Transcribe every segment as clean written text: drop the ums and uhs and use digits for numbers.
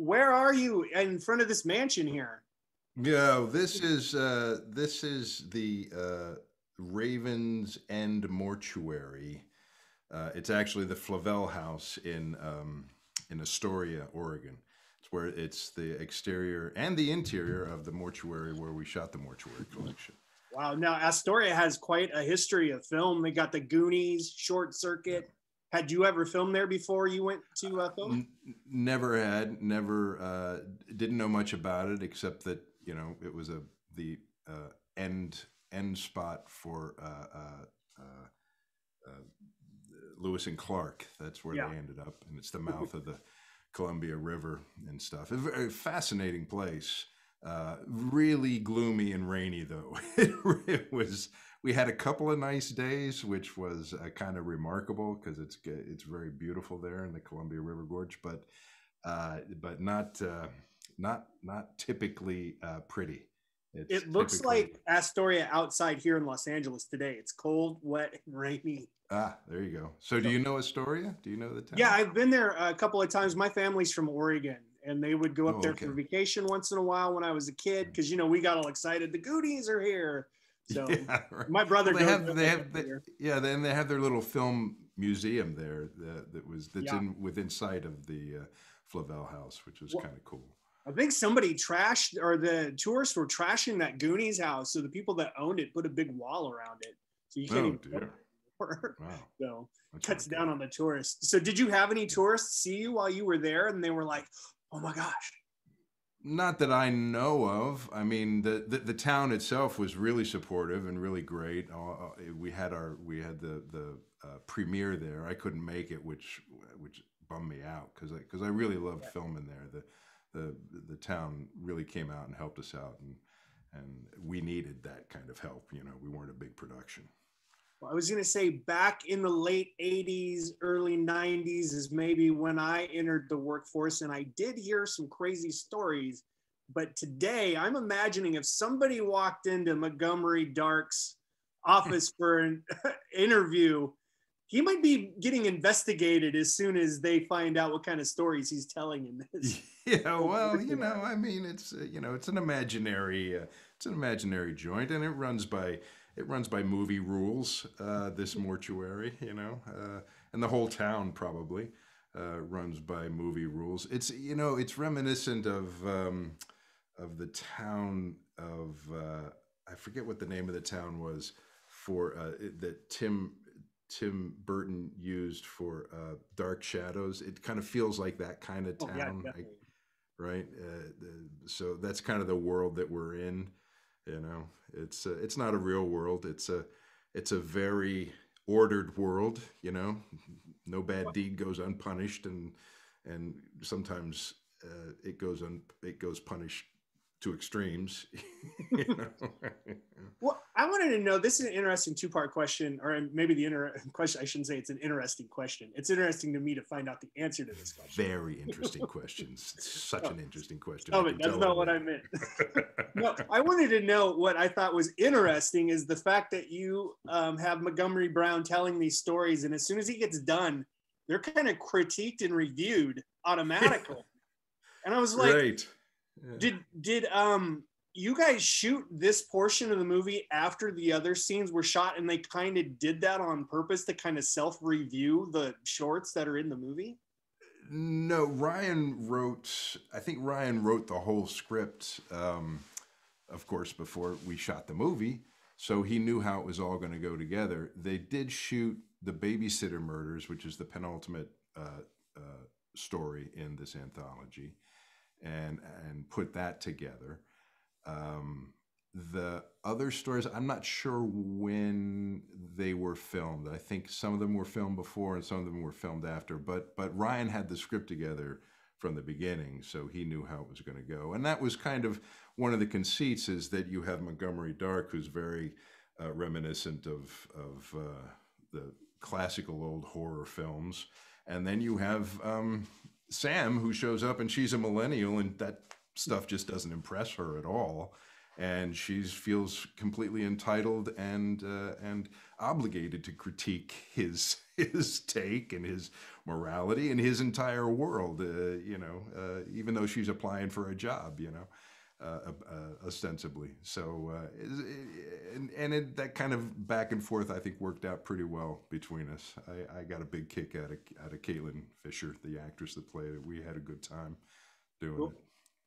where are you in front of this mansion here? Yeah, this is the Ravens End Mortuary. It's actually the Flavel House in Astoria, Oregon. It's the exterior and the interior of the mortuary where we shot the Mortuary collection. Wow. Now, Astoria has quite a history of film. They got the Goonies, Short Circuit. Had you ever filmed there before you went to film? Never didn't know much about it except that it was the uh, end spot for Lewis and Clark. That's where Yeah. they ended up, and it's the mouth of the Columbia River and stuff. A very fascinating place. Really gloomy and rainy though. It was. We had a couple of nice days, which was kind of remarkable because it's very beautiful there in the Columbia River Gorge, but not typically pretty. It's It looks typically like Astoria outside here in Los Angeles today. It's cold, wet, and rainy. there you go. So do So, you know Astoria? Do you know the yeah, town? I've been there a couple of times. My family's from Oregon, and they would go up Oh, there okay. for vacation once in a while when I was a kid because we got all excited. The Goonies are here. So Yeah, right. my brother Well, goes there like every they year. yeah. Then they have their little film museum there that's Yeah. in within sight of the Flavel House, which was Well, kind of cool. I think somebody trashed, or the tourists were trashing that Goonies house. So the people that owned it put a big wall around it. So you can't Oh even go dear! anymore. Wow, So that's cuts not down good. on the tourists. So did you have any tourists see you while you were there and they were like, oh my gosh? Not that I know of. I mean, the town itself was really supportive and really great. We had the premiere there. I couldn't make it, which bummed me out because I really loved filming there. The town really came out and helped us out, and we needed that kind of help. We weren't a big production. Well, I was going to say back in the late 80s, early 90s is maybe when I entered the workforce, and I did hear some crazy stories. But today, I'm imagining if somebody walked into Montgomery Dark's office for an interview, he might be getting investigated as soon as they find out what kind of stories he's telling in this. Yeah, well, I mean, it's an imaginary joint, and it runs by movie rules. This mortuary, and the whole town probably runs by movie rules. It's reminiscent of the town of I forget what the name of the town was for that Tim Burton used for Dark Shadows. It kind of feels like that kind of Oh, yeah, town, definitely. right? So that's kind of the world that we're in. It's not a real world. It's a very ordered world. No bad deed goes unpunished, and sometimes it goes punished to extremes. you know? Well, I wanted to know, this is an interesting two-part question, or maybe question, I shouldn't say it's an interesting question. It's interesting to me to find out the answer to this question. Very interesting questions. Such Oh, an interesting question. I stop it. can That's tell not what I already. meant. No, I wanted to know what I thought was interesting is the fact that you have Montgomery Brown telling these stories, and as soon as he gets done, they're kind of critiqued and reviewed automatically. And I was like, Right. Yeah. did you guys shoot this portion of the movie after the other scenes were shot, and they kind of did that on purpose to kind of self-review the shorts that are in the movie? No, I think Ryan wrote the whole script, of course, before we shot the movie. So he knew how it was all going to go together. They did shoot the babysitter murders, which is the penultimate story in this anthology, and put that together. The other stories, I'm not sure when they were filmed. I think some of them were filmed before and some of them were filmed after. But Ryan had the script together from the beginning, so he knew how it was going to go. And that was kind of one of the conceits, is that you have Montgomery Dark, who's very reminiscent of the classical old horror films, and then you have Sam, who shows up, and she's a millennial, and that stuff just doesn't impress her at all, and she feels completely entitled and obligated to critique his take and his morality and his entire world. Even though she's applying for a job, ostensibly. So, that kind of back and forth, I think, worked out pretty well between us. I got a big kick out of Caitlin Fisher, the actress that played it. We had a good time doing it.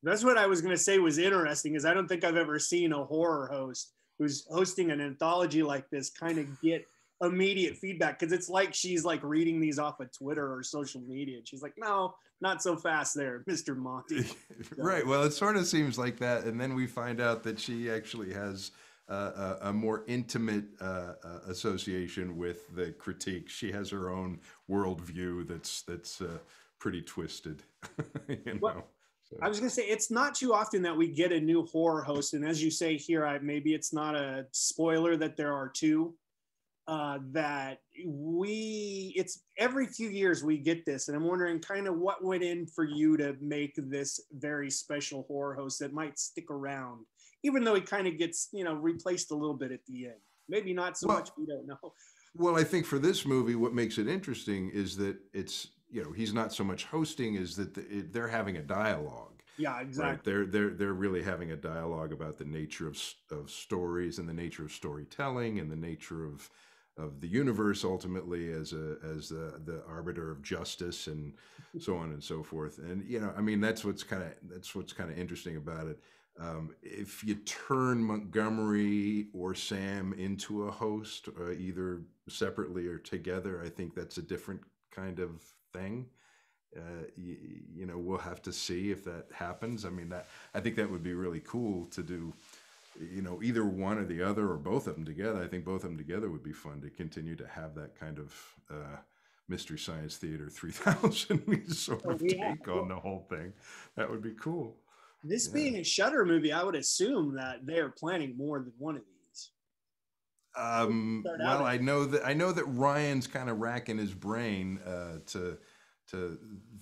That's what I was going to say was interesting, is I don't think I've ever seen a horror host who's hosting an anthology like this kind of get immediate feedback, because it's like she's like reading these off of Twitter or social media. And she's like, no, not so fast there, Mr. Monty. Right. Well, it sort of seems like that. And then we find out that she actually has a more intimate association with the critique. She has her own worldview that's pretty twisted. Well, so. I was going to say, it's not too often that we get a new horror host. And as you say here, maybe it's not a spoiler that there are two. It's every few years we get this, and I'm wondering kind of what went in for you to make this very special horror host that might stick around, even though he kind of gets, replaced a little bit at the end. Maybe not so much, we don't know. Well, I think for this movie, what makes it interesting is that it's, he's not so much hosting, is that they're having a dialogue. Yeah, exactly. Right? They're really having a dialogue about the nature of stories and the nature of storytelling and the nature of the universe ultimately as the arbiter of justice and so on and so forth. And that's what's kind of interesting about it. If you turn Montgomery or Sam into a host, either separately or together, I think that's a different kind of thing. We'll have to see if that happens. I think that would be really cool to do. Either one or the other, or both of them together. I think both of them together would be fun to continue to have that kind of Mystery Science Theater 3000 sort of take on the whole thing. That would be cool. This being a Shudder movie, I would assume that they're planning more than one of these. Well, I know that Ryan's kind of racking his brain to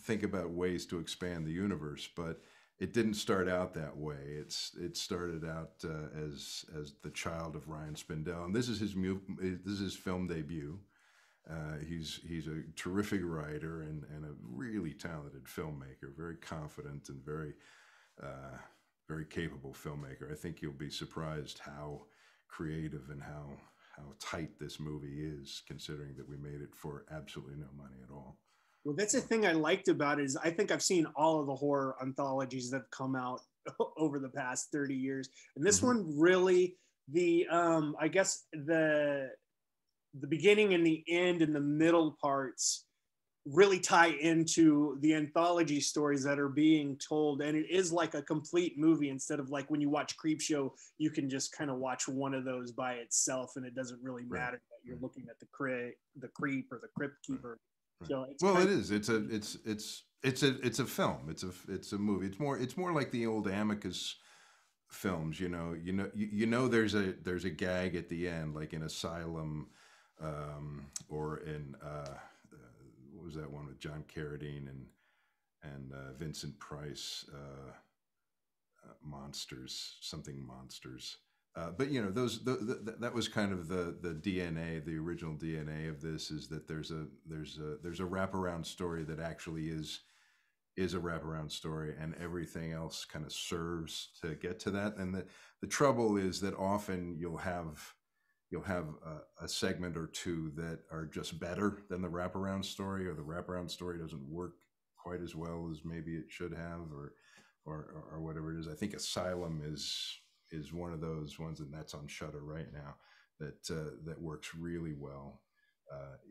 think about ways to expand the universe, but it didn't start out that way. It started out as the child of Ryan Spindell, and this is his film debut. He's a terrific writer and a really talented filmmaker, very confident and very capable filmmaker. I think you'll be surprised how creative and how tight this movie is, considering that we made it for absolutely no money at all. Well, that's the thing I liked about it, is I think I've seen all of the horror anthologies that have come out over the past 30 years. And this one really, I guess the beginning and the end and the middle parts really tie into the anthology stories that are being told. And it is like a complete movie, instead of like when you watch Creepshow, you can just kind of watch one of those by itself and it doesn't really matter that you're looking at the creep or the crypt keeper. So it is. It's a film. It's a movie. It's more like the old Amicus films. There's a gag at the end, like in Asylum, or in what was that one with John Carradine and Vincent Price, Monsters. But that was kind of the DNA, the original DNA of this, is that there's a wraparound story that actually is a wraparound story, and everything else kind of serves to get to that. And the trouble is that often you'll have a segment or two that are just better than the wraparound story, or the wraparound story doesn't work quite as well as maybe it should have, or whatever it is. I think Asylum is one of those ones, and that's on Shudder right now, that works really well,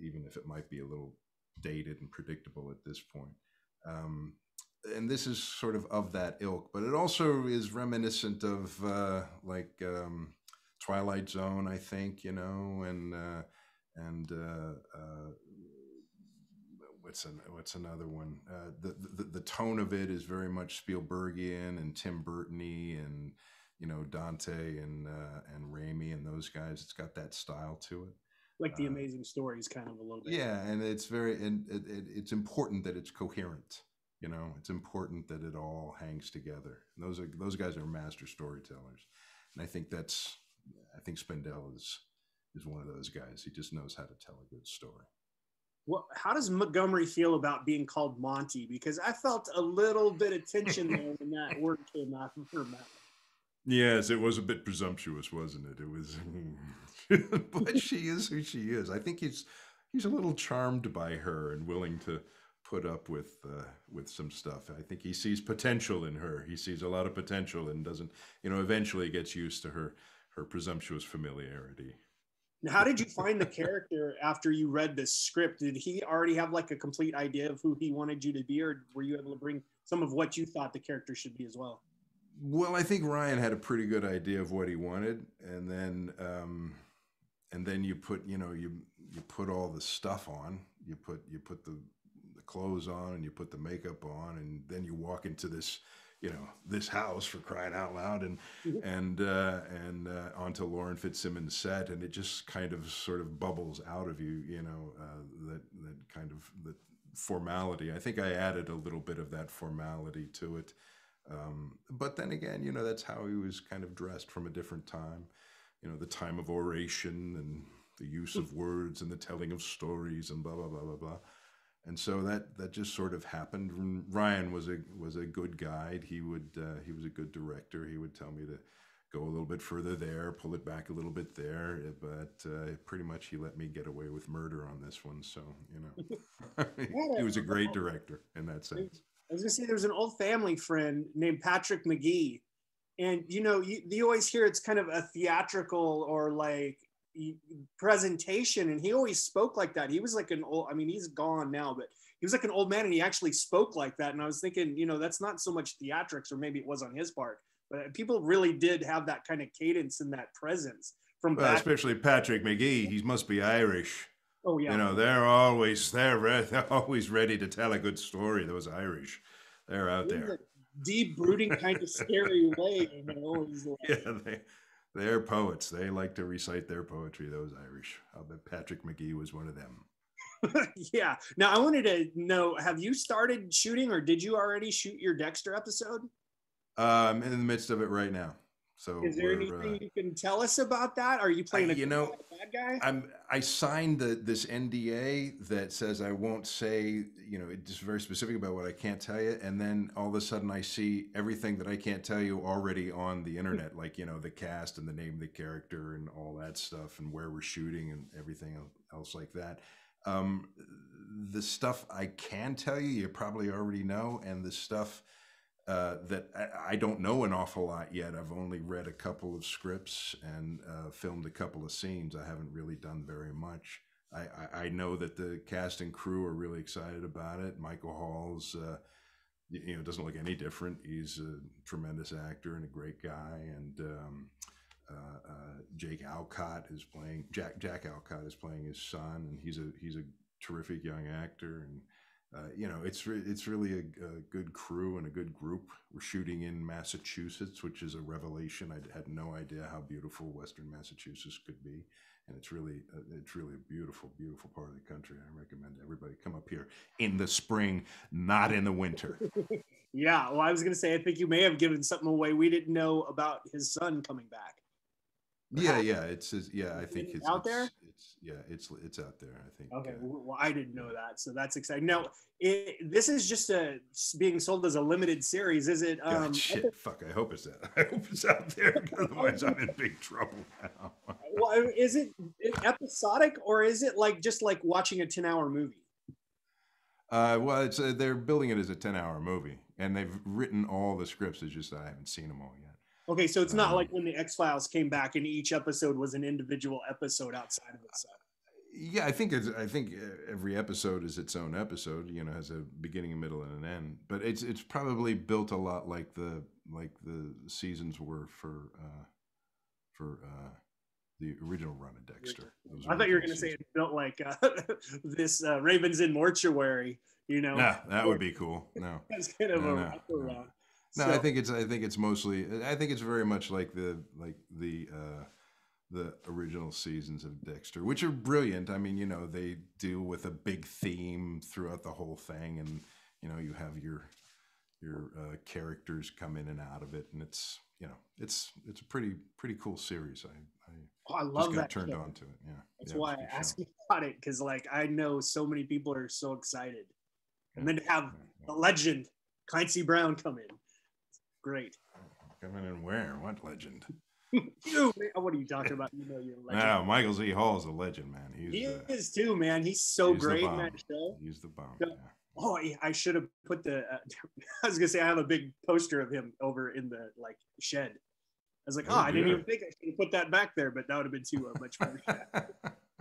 even if it might be a little dated and predictable at this point. And this is sort of that ilk, but it also is reminiscent of Twilight Zone, I think, and what's another one? The tone of it is very much Spielbergian and Tim Burton-y, and Dante and Raimi and those guys. It's got that style to it, like the Amazing Stories, kind of a little bit. Yeah, and it's it's important that it's coherent. It's important that it all hangs together. And those guys are master storytellers, and I think Spindell is one of those guys. He just knows how to tell a good story. How does Montgomery feel about being called Monty? Because I felt a little bit of tension there when that word came out of her mouth. Yes, it was a bit presumptuous, wasn't it? It was, but she is who she is. I think he's a little charmed by her and willing to put up with some stuff. I think he sees potential in her. He sees a lot of potential and doesn't, eventually gets used to her presumptuous familiarity. Now, how did you find the character after you read this script? Did he already have like a complete idea of who he wanted you to be, or were you able to bring some of what you thought the character should be as well? Well, I think Ryan had a pretty good idea of what he wanted, and then you put you put all the stuff on. You put the clothes on, and you put the makeup on, and then you walk into this house, for crying out loud, and onto Lauren Fitzsimmons' set, and it just kind of sort of bubbles out of you, that kind of the formality. I think I added a little bit of that formality to it. But then again, that's how he was kind of dressed from a different time, the time of oration and the use of words and the telling of stories and blah, blah, blah, blah, blah. And so that just sort of happened. Ryan was a good guide. He was a good director. He would tell me to go a little bit further there, pull it back a little bit there. But pretty much he let me get away with murder on this one. So, he was a great director in that sense. I was gonna say there was an old family friend named Patrick McGee, and you always hear it's kind of a theatrical or like presentation, and he always spoke like that. He was like an old, I mean, he's gone now, but he was like an old man, and he actually spoke like that. And I was thinking, that's not so much theatrics, or maybe it was on his part, but people really did have that kind of cadence and that presence from well, especially Patrick McGee. He must be Irish. Oh yeah. They're always ready to tell a good story. Those Irish, they're out there. Deep, brooding, kind of scary way. Yeah, they're poets. They like to recite their poetry. Those Irish. I'll bet Patrick McGee was one of them. Yeah. Now I wanted to know: have you started shooting, or did you already shoot your Dexter episode? I'm in the midst of it right now. So is there anything you can tell us about that? Are you playing a bad guy? I signed this NDA that says I won't say, it's just very specific about what I can't tell you. And then all of a sudden I see everything that I can't tell you already on the internet, like, the cast and the name of the character and all that stuff and where we're shooting and everything else like that. The stuff I can tell you, you probably already know. And the stuff that I don't know an awful lot yet. I've only read a couple of scripts and filmed a couple of scenes. I haven't really done very much. I know that the cast and crew are really excited about it. Michael Hall's, doesn't look any different. He's a tremendous actor and a great guy. And Jack Alcott is playing his son, and he's a terrific young actor. And it's really a good crew and a good group. We're shooting in Massachusetts, which is a revelation. I had no idea how beautiful Western Massachusetts could be, and it's really a beautiful, beautiful part of the country. I recommend everybody come up here in the spring, not in the winter. Yeah, well, I was going to say, I think you may have given something away we didn't know about his son coming back. Yeah, it's I think it's out there. It's out there. I think. Okay, well, I didn't know that, so that's exciting. Now, this is just being sold as a limited series. Is it? Shit, fuck! I hope it's that. I hope it's out there. Otherwise, I'm in big trouble now. Well, is it episodic, or is it just like watching a 10-hour movie? Well, it's they're billing it as a 10-hour movie, and they've written all the scripts. It's just that I haven't seen them all yet. Okay, so it's not like when the X-Files came back and each episode was an individual episode outside of itself. Yeah, I think every episode is its own episode. Has a beginning, a middle, and an end. But it's probably built a lot like the seasons were for the original run of Dexter. I thought you were going to say it built like this Ravens in Mortuary. Nah, that would be cool. No, that's kind of a wraparound. No, I think it's mostly. I think it's very much like the original seasons of Dexter, which are brilliant. I mean, they deal with a big theme throughout the whole thing, and you have your characters come in and out of it, and it's it's a pretty cool series. I Just love got that turned show. on to it. Yeah, That's yeah, it was why a good I asked show. you about it, because like I know so many people are so excited, and Yeah, then to have yeah, the legend Clancy Brown come in, great. coming in where? What legend? You, what are you talking about? You know you're a legend. No, Michael Z. Hall is a legend, man. He is too, man. He's so He's the great in that bomb. show. He's the bomb. So- Yeah. oh, I should have put the. I was gonna say I have a big poster of him over in the like shed. I was like, Oh, I didn't even good. think I should have put that back there, but that would have been too much fun.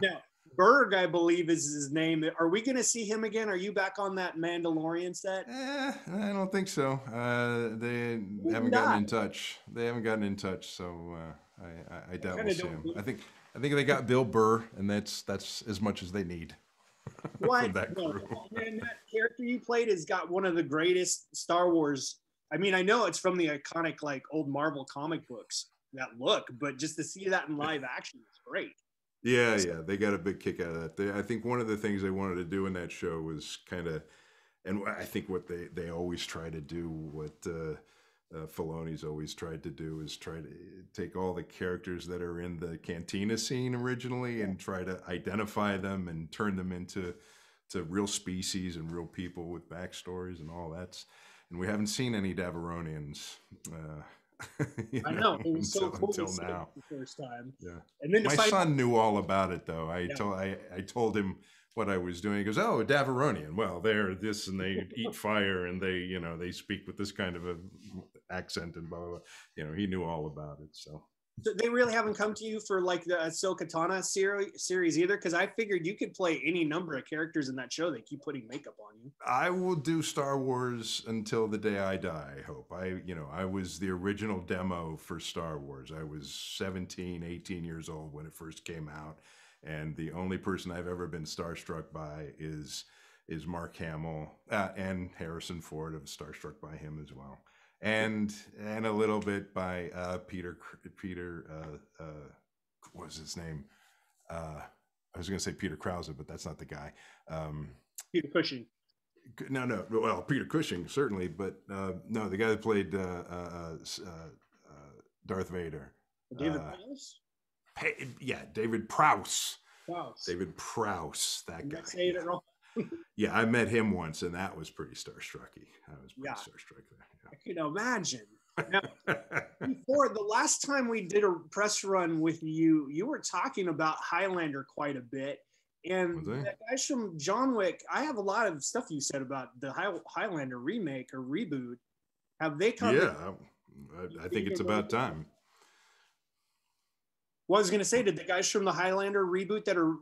Now, Berg, I believe, is his name. Are we going to see him again? Are you back on that Mandalorian set? I don't think so. They haven't gotten in touch. They haven't gotten in touch, so I doubt we'll see him. I think they got Bill Burr, and that's as much as they need from that crew. Man, that character you played has got one of the greatest Star Wars. I mean, I know it's from the iconic like old Marvel comic books that look, but just to see that in live action is great. Yeah, they got a big kick out of that. I think one of the things they wanted to do in that show was kind of, and I think what they always try to do, what Filoni's always tried to do, is try to take all the characters that are in the Cantina scene originally and try to identify them and turn them into real species and real people with backstories and all that. And we haven't seen any Davaronians. I know it was so cool until now. The first time. Yeah, and then my son knew all about it though. I told him what I was doing. He goes, "Oh, Davaronian. Well, they're this and they eat fire and they speak with this kind of a accent and blah blah blah." He knew all about it. So they really haven't come to you for like the Ahsoka Tano series either, because I figured you could play any number of characters in that show. They keep putting makeup on you. I will do Star Wars until the day I die. I hope. I was the original demo for Star Wars. I was 17, 18 years old when it first came out, and the only person I've ever been starstruck by is Mark Hamill and Harrison Ford. I was starstruck by him as well. And a little bit by Peter what was his name? I was going to say Peter Krause, but that's not the guy. Peter Cushing. No. Well, Peter Cushing certainly, but no, the guy that played Darth Vader. David Prowse. Yeah, David Prowse. Prowse. David Prowse. That guy. Saying it wrong. Yeah, I met him once, and that was pretty starstrucky. I was pretty starstruck there. Yeah. I can imagine. Now, before the last time we did a press run with you, you were talking about Highlander quite a bit. And the guys from John Wick, I have a lot of stuff you said about the Highlander remake or reboot. Have they come? Yeah, I think it's about time. Well, I was going to say, did the guys from the Highlander reboot that are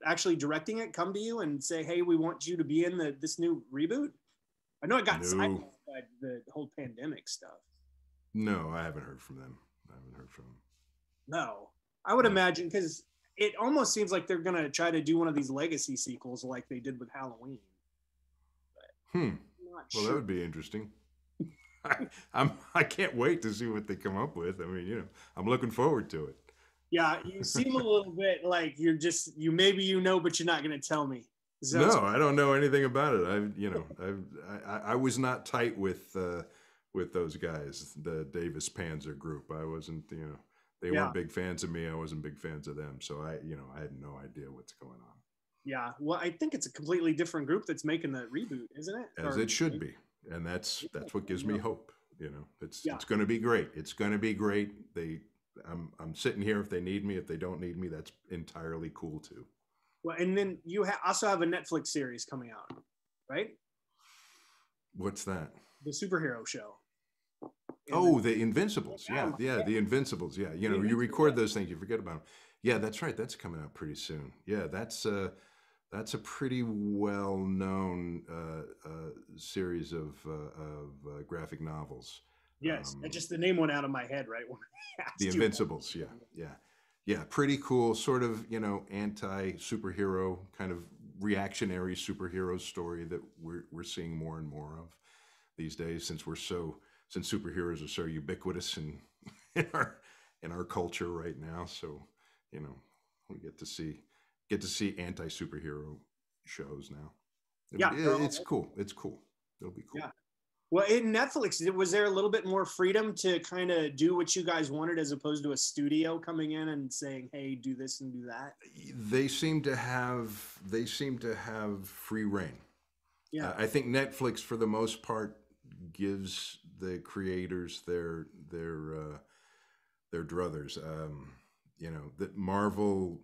actually directing it come to you and say, "Hey, we want you to be in this new reboot"? I know it got sidelined by the whole pandemic stuff. No, I haven't heard from them. No, I would imagine, because it almost seems like they're going to try to do one of these legacy sequels like they did with Halloween. Well, that would be interesting. I can't wait to see what they come up with. I mean, I'm looking forward to it. Yeah, you seem a little bit like you maybe but you're not going to tell me. No, I don't know anything about it. I was not tight with those guys, the Davis Panzer group. I wasn't, they weren't big fans of me. I wasn't big fans of them. So I had no idea what's going on. Yeah, well, I think it's a completely different group that's making the reboot, isn't it? As it should be, and that's what gives me hope. It's going to be great. It's going to be great. I'm sitting here. If they need me, if they don't need me, that's entirely cool too. Well, and then you also have a Netflix series coming out, right? What's that? The superhero show. The Invincibles. Yeah, the Invincibles. Yeah, you record those things, you forget about them. Yeah, that's right. That's coming out pretty soon. Yeah, that's a pretty well-known series of graphic novels. Yes, just the name went out of my head, right? The Invincibles. Yeah. Pretty cool. Sort of, anti-superhero kind of reactionary superhero story that we're seeing more and more of these days, since superheroes are so ubiquitous in our culture right now. So, we get to see anti-superhero shows now. It's cool. It'll be cool. Well, in Netflix, was there a little bit more freedom to kind of do what you guys wanted as opposed to a studio coming in and saying, "Hey, do this and do that"? They seem to have free reign. Yeah. I think Netflix, for the most part, gives the creators their druthers. That Marvel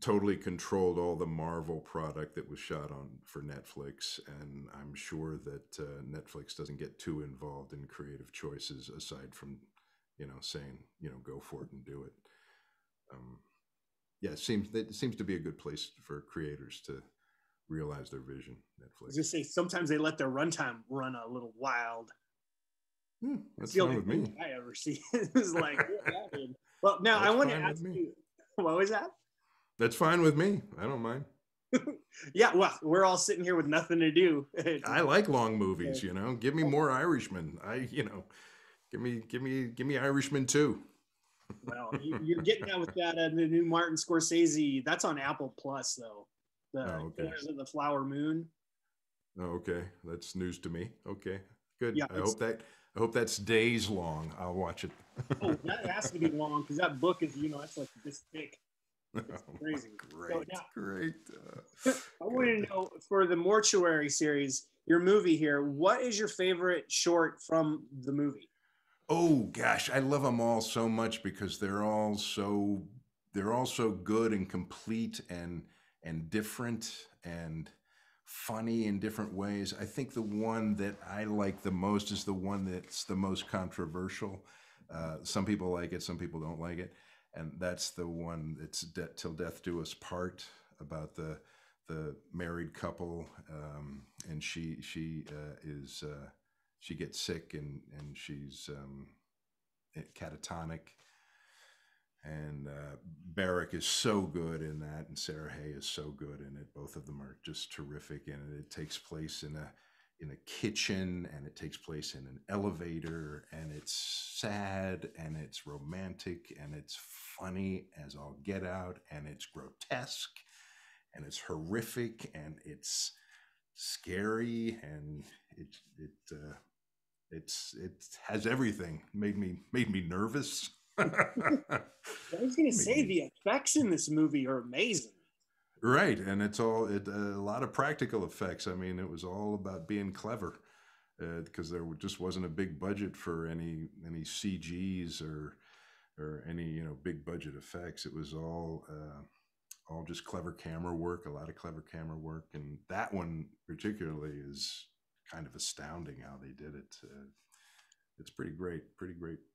totally controlled all the Marvel product that was shot on for Netflix, and I'm sure that Netflix doesn't get too involved in creative choices aside from, saying, go for it and do it. It seems to be a good place for creators to realize their vision. I was Netflix. gonna say sometimes they let their runtime run a little wild. That's The fine only with thing me. I ever see is like, what happened? Well, now I That's want to fine with ask me. you, what was that? That's fine with me. I don't mind. Yeah, well, we're all sitting here with nothing to do. I like long movies. Give me more Irishman. Give me Irishman too. Well, you're getting that with that the new Martin Scorsese. That's on Apple Plus though. The Oh, okay. Killers of the Flower Moon. Oh, okay. That's news to me. Okay, good. Yeah, I hope that's days long. I'll watch it. oh, that has to be long because that book is, that's like this thick. It's crazy. Great, So now, great. I want to know for the Mortuary series, your movie here. What is your favorite short from the movie? Oh gosh, I love them all so much because they're all so good and complete and different and funny in different ways. I think the one that I like the most is the one that's the most controversial. Some people like it, some people don't like it, and that's the one that's "Till Death Do Us Part," about the married couple, and she gets sick and she's catatonic, and Barrick is so good in that, and Sarah Hay is so good in it. Both of them are just terrific in it. It takes place in a kitchen, and it takes place in an elevator, and it's sad, and it's romantic, and it's funny as all get out, and it's grotesque, and it's horrific, and it's scary, and it has everything. Made me nervous. I was going to say the effects in this movie are amazing. Right, and a lot of practical effects. I mean, it was all about being clever, because there just wasn't a big budget for any CGs or any big budget effects. It was all just clever camera work, a lot of clever camera work, and that one particularly is kind of astounding how they did it. It's pretty great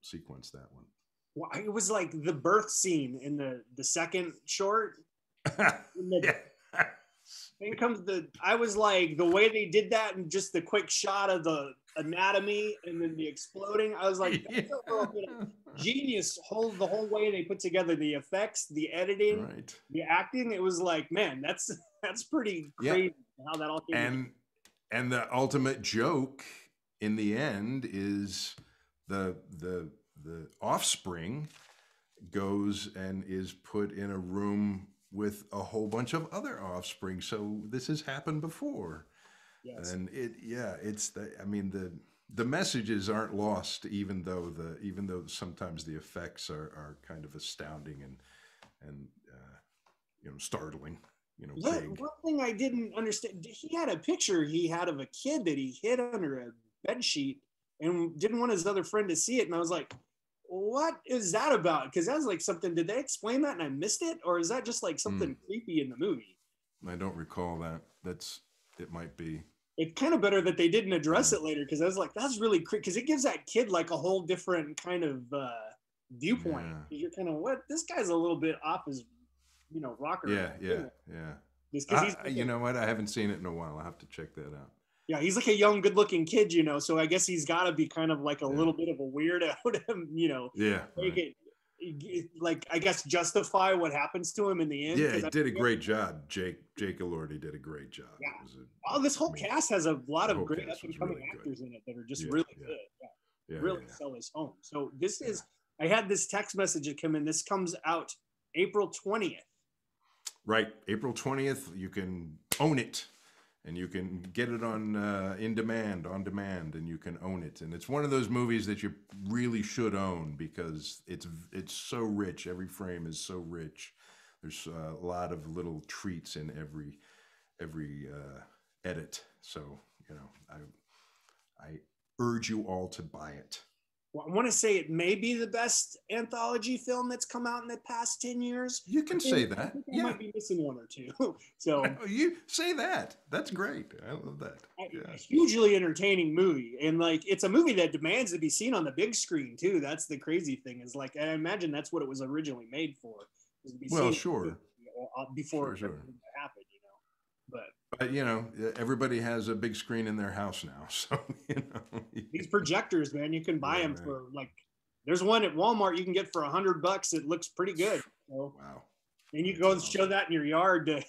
sequence, that one. Well, it was like the birth scene in the second short. Yeah. Then comes I was like, the way they did that and just the quick shot of the anatomy and then the exploding, I was like, that's a little bit of genius the whole way they put together the effects, the editing, right, the acting. It was like, man, that's pretty crazy how that all came together. And the ultimate joke in the end is the offspring goes and is put in a room with a whole bunch of other offspring. So this has happened before. Yes. And the messages aren't lost, even though sometimes the effects are kind of astounding and startling. Big. One thing I didn't understand, he had a picture he had of a kid that he hid under a bed sheet and didn't want his other friend to see it. And I was like, what is that about? Because that was like something, did they explain that and I missed it? Or is that just like something creepy in the movie? I don't recall that. It might be. It's kind of better that they didn't address it later, because I was like, that's really creepy, because it gives that kid like a whole different kind of viewpoint. Yeah. You're kind of, what? This guy's a little bit off his, rocker. Yeah. Just because he's you know what? I haven't seen it in a while. I'll have to check that out. Yeah, he's like a young, good-looking kid, so I guess he's got to be kind of like a little bit of a weirdo to, make it, like, I guess, justify what happens to him in the end. Yeah, he did a great job. Jake Elordi did a great job. Yeah. This whole cast has a lot of great up-and-coming actors in it that are just really good. Yeah. Really sell his home. So this is, I had this text message that come in. This comes out April 20th. Right, April 20th. You can own it and you can get it on on demand, and you can own it. And it's one of those movies that you really should own because it's so rich. Every frame is so rich. There's a lot of little treats in every edit. So I urge you all to buy it. Well, I want to say it may be the best anthology film that's come out in the past 10 years. You can say that. I might be missing one or two. So you say that. That's great. I love that. A hugely entertaining movie. And like, it's a movie that demands to be seen on the big screen too. That's the crazy thing is like, I imagine that's what it was originally made for. Was to be well, seen sure. Before sure. it happened, But everybody has a big screen in their house now. So, these projectors, man, you can buy them for like, there's one at Walmart you can get for $100. It looks pretty good. So, wow. And you can go and show that in your yard to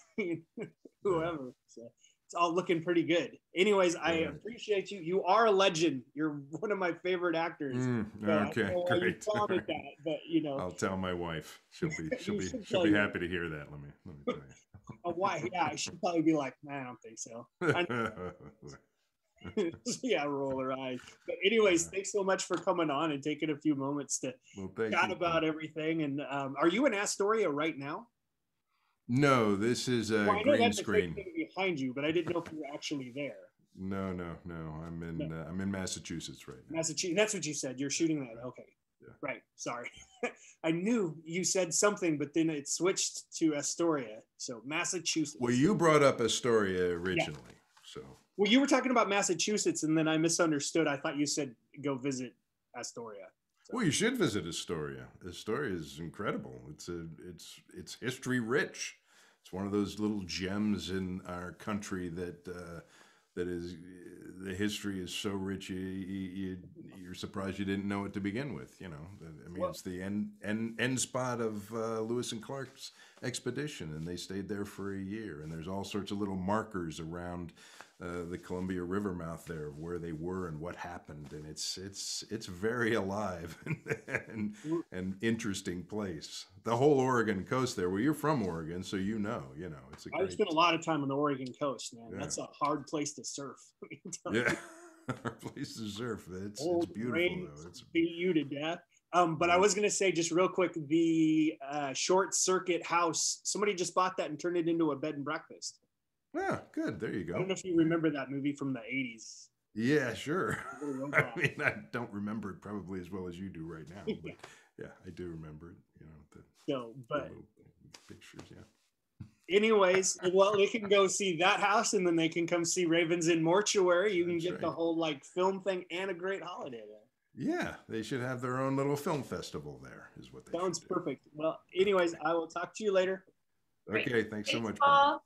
whoever. So it's all looking pretty good. Anyways, I appreciate you. You are a legend. You're one of my favorite actors. Okay, great. But I'll tell my wife. She'll be happy to hear that. Let me tell you. Why? Yeah, she'd probably be like, "Man, I don't think so." Yeah, roll her eyes. But anyways, thanks so much for coming on and taking a few moments to chat about everything. And are you in Astoria right now? No, this is a green screen behind you, but I didn't know if you were actually there. No. I'm in Massachusetts right now. Massachusetts. That's what you said. You're shooting that. Okay. Yeah. Right. Sorry. I knew you said something, but then it switched to Astoria. So Massachusetts. Well, you brought up Astoria originally. Yeah. So. Well, you were talking about Massachusetts, and then I misunderstood. I thought you said go visit Astoria. So. Well, you should visit Astoria. Astoria is incredible. It's history rich. It's one of those little gems in our country that is the history is so rich you're surprised you didn't know it to begin with. It's the end spot of Lewis and Clark's expedition, and they stayed there for a year. And there's all sorts of little markers around the Columbia River mouth there of where they were and what happened, and it's very alive and interesting place. The whole Oregon coast there. Well, you're from Oregon, so it's a great. I've spent a lot of time on the Oregon coast, man. Yeah. That's a hard place to surf. Yeah, hard place to surf. It's beautiful though. It's beat you to death. But I was going to say just real quick, the Short Circuit house, somebody just bought that and turned it into a bed and breakfast. Yeah, good. There you go. I don't know if you remember that movie from the 80s. Yeah, sure. I don't remember it probably as well as you do right now. But yeah, I do remember it. The pictures, yeah. Anyways, well, they can go see that house, and then they can come see Ravens in Mortuary. You can get the whole film thing and a great holiday there. Yeah, they should have their own little film festival there, is what they Sounds perfect. Well, anyways, I will talk to you later. Okay, thanks so much, Paul.